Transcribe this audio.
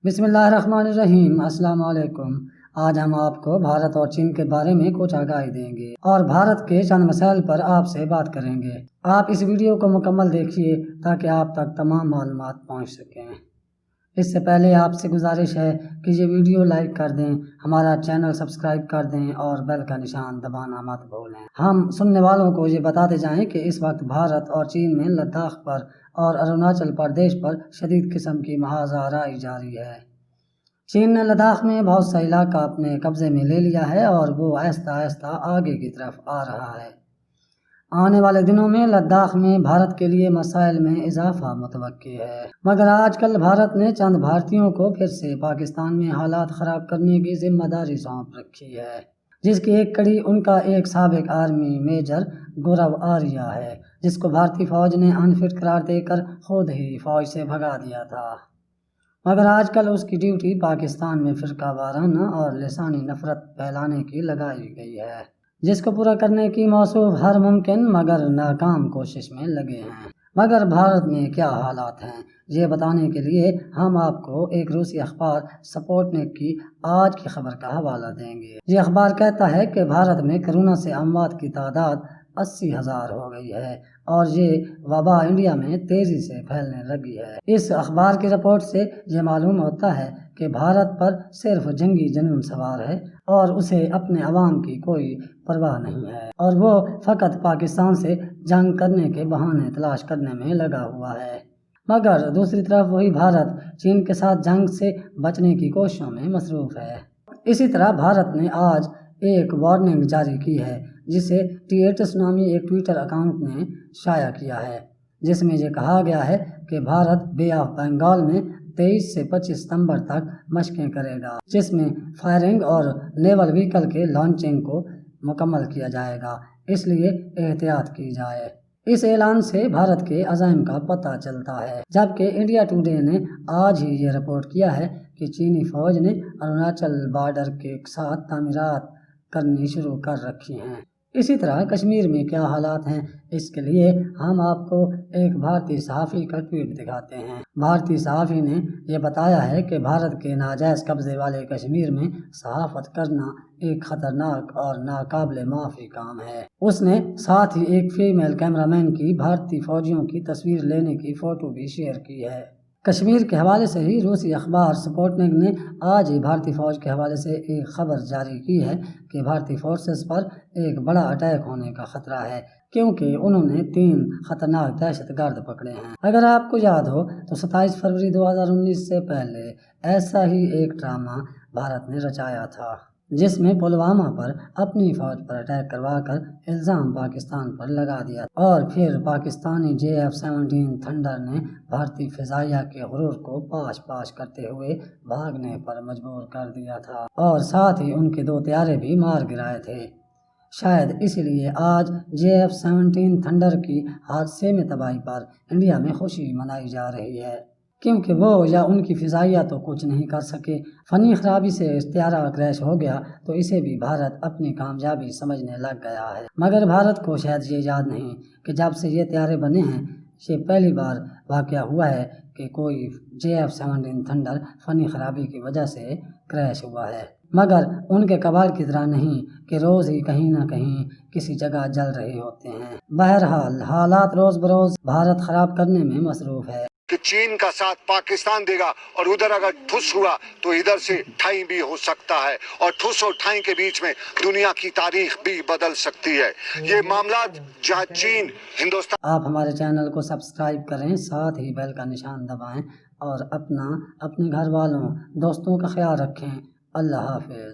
بسم اللہ الرحمن الرحیم۔ السلام علیکم۔ آج ہم آپ کو بھارت اور چین کے بارے میں کچھ آگاہی دیں گے اور بھارت کے چند مسائل پر آپ سے بات کریں گے۔ آپ اس ویڈیو کو مکمل دیکھیے تاکہ آپ تک تمام معلومات پہنچ سکیں۔ اس سے پہلے آپ سے گزارش ہے کہ یہ ویڈیو لائک کر دیں، ہمارا چینل سبسکرائب کر دیں اور بیل کا نشان دبانا مت بھولیں۔ ہم سننے والوں کو یہ بتاتے جائیں کہ اس وقت بھارت اور چین میں لداخ پر اور اروناچل پردیش پر شدید قسم کی محاذ آرائی جاری ہے۔ چین نے لداخ میں بہت سا علاقہ اپنے قبضے میں لے لیا ہے اور وہ آہستہ آہستہ آگے کی طرف آ رہا ہے۔ آنے والے دنوں میں لداخ میں بھارت کے لیے مسائل میں اضافہ متوقع ہے، مگر آج کل بھارت نے چند بھارتیوں کو پھر سے پاکستان میں حالات خراب کرنے کی ذمہ داری سونپ رکھی ہے، جس کی ایک کڑی ان کا ایک سابق آرمی میجر گورو آریہ ہے، جس کو بھارتی فوج نے انفٹ قرار دے کر خود ہی فوج سے بھگا دیا تھا، مگر آج کل اس کی ڈیوٹی پاکستان میں فرقہ وارانہ اور لسانی نفرت پھیلانے کی لگائی گئی ہے، جس کو پورا کرنے کی موصوف ہر ممکن مگر ناکام کوشش میں لگے ہیں۔ مگر بھارت میں کیا حالات ہیں، یہ بتانے کے لیے ہم آپ کو ایک روسی اخبار سپوٹنک کی آج کی خبر کا حوالہ دیں گے۔ یہ اخبار کہتا ہے کہ بھارت میں کورونا سے اموات کی تعداد 80,000 ہو گئی ہے اور یہ وبا انڈیا میں تیزی سے پھیلنے لگی ہے۔ اس اخبار کی رپورٹ سے یہ معلوم ہوتا ہے کہ بھارت پر صرف جنگی جنون سوار ہے اور اسے اپنے عوام کی کوئی پرواہ نہیں ہے اور وہ فقط پاکستان سے جنگ کرنے کے بہانے تلاش کرنے میں لگا ہوا ہے، مگر دوسری طرف وہی بھارت چین کے ساتھ جنگ سے بچنے کی کوششوں میں مصروف ہے۔ اسی طرح بھارت نے آج ایک وارننگ جاری کی ہے، جسے ٹیئٹس نامی ایک ٹویٹر اکاؤنٹ نے شائع کیا ہے، جس میں یہ کہا گیا ہے کہ بھارت بے آف بنگال میں 23 سے 25 ستمبر تک مشقیں کرے گا، جس میں فائرنگ اور نیول وہیکل کے لانچنگ کو مکمل کیا جائے گا، اس لیے احتیاط کی جائے۔ اس اعلان سے بھارت کے عزائم کا پتہ چلتا ہے، جبکہ انڈیا ٹوڈے نے آج ہی یہ رپورٹ کیا ہے کہ چینی فوج نے اروناچل بارڈر کے ساتھ تعمیرات کرنی شروع کر رکھی ہیں۔ اسی طرح کشمیر میں کیا حالات ہیں، اس کے لیے ہم آپ کو ایک بھارتی صحافی کا ٹویٹ دکھاتے ہیں۔ بھارتی صحافی نے یہ بتایا ہے کہ بھارت کے ناجائز قبضے والے کشمیر میں صحافت کرنا ایک خطرناک اور ناقابل معافی کام ہے۔ اس نے ساتھ ہی ایک فیمیل کیمرہ مین کی بھارتی فوجیوں کی تصویر لینے کی فوٹو بھی شیئر کی ہے۔ کشمیر کے حوالے سے ہی روسی اخبار سپوٹنک نے آج ہی بھارتی فوج کے حوالے سے ایک خبر جاری کی ہے کہ بھارتی فورسز پر ایک بڑا اٹیک ہونے کا خطرہ ہے، کیونکہ انہوں نے 3 خطرناک دہشت گرد پکڑے ہیں۔ اگر آپ کو یاد ہو تو 27 فروری 2019 سے پہلے ایسا ہی ایک ڈرامہ بھارت نے رچایا تھا، جس میں پلوامہ پر اپنی فوج پر اٹیک کروا کر الزام پاکستان پر لگا دیا اور پھر پاکستانی JF-17 تھنڈر نے بھارتی فضائیہ کے غرور کو پاش پاش کرتے ہوئے بھاگنے پر مجبور کر دیا تھا اور ساتھ ہی ان کے 2 طیارے بھی مار گرائے تھے۔ شاید اسی لیے آج JF-17 تھنڈر کی حادثے میں تباہی پر انڈیا میں خوشی منائی جا رہی ہے، کیونکہ وہ یا ان کی فضائیہ تو کچھ نہیں کر سکے۔ فنی خرابی سے طیارہ کریش ہو گیا تو اسے بھی بھارت اپنی کامیابی سمجھنے لگ گیا ہے، مگر بھارت کو شاید یہ یاد نہیں کہ جب سے یہ طیارے بنے ہیں، یہ پہلی بار واقعہ ہوا ہے کہ کوئی JF-17 تھنڈر فنی خرابی کی وجہ سے کریش ہوا ہے، مگر ان کے کباڑ کی طرح نہیں کہ روز ہی کہیں نہ کہیں کسی جگہ جل رہے ہوتے ہیں۔ بہرحال حالات روز بروز بھارت خراب کرنے میں مصروف ہے کہ چین کا ساتھ پاکستان دے گا اور ادھر اگر ٹھوس ہوا تو ادھر سے ٹھائی بھی ہو سکتا ہے اور ٹھوس اور ٹھائی کے بیچ میں دنیا کی تاریخ بھی بدل سکتی ہے۔ یہ معاملات جہاں چین ہندوستان۔ آپ ہمارے چینل کو سبسکرائب کریں، ساتھ ہی بیل کا نشان دبائیں اور اپنے گھر والوں دوستوں کا خیال رکھیں۔ اللہ حافظ۔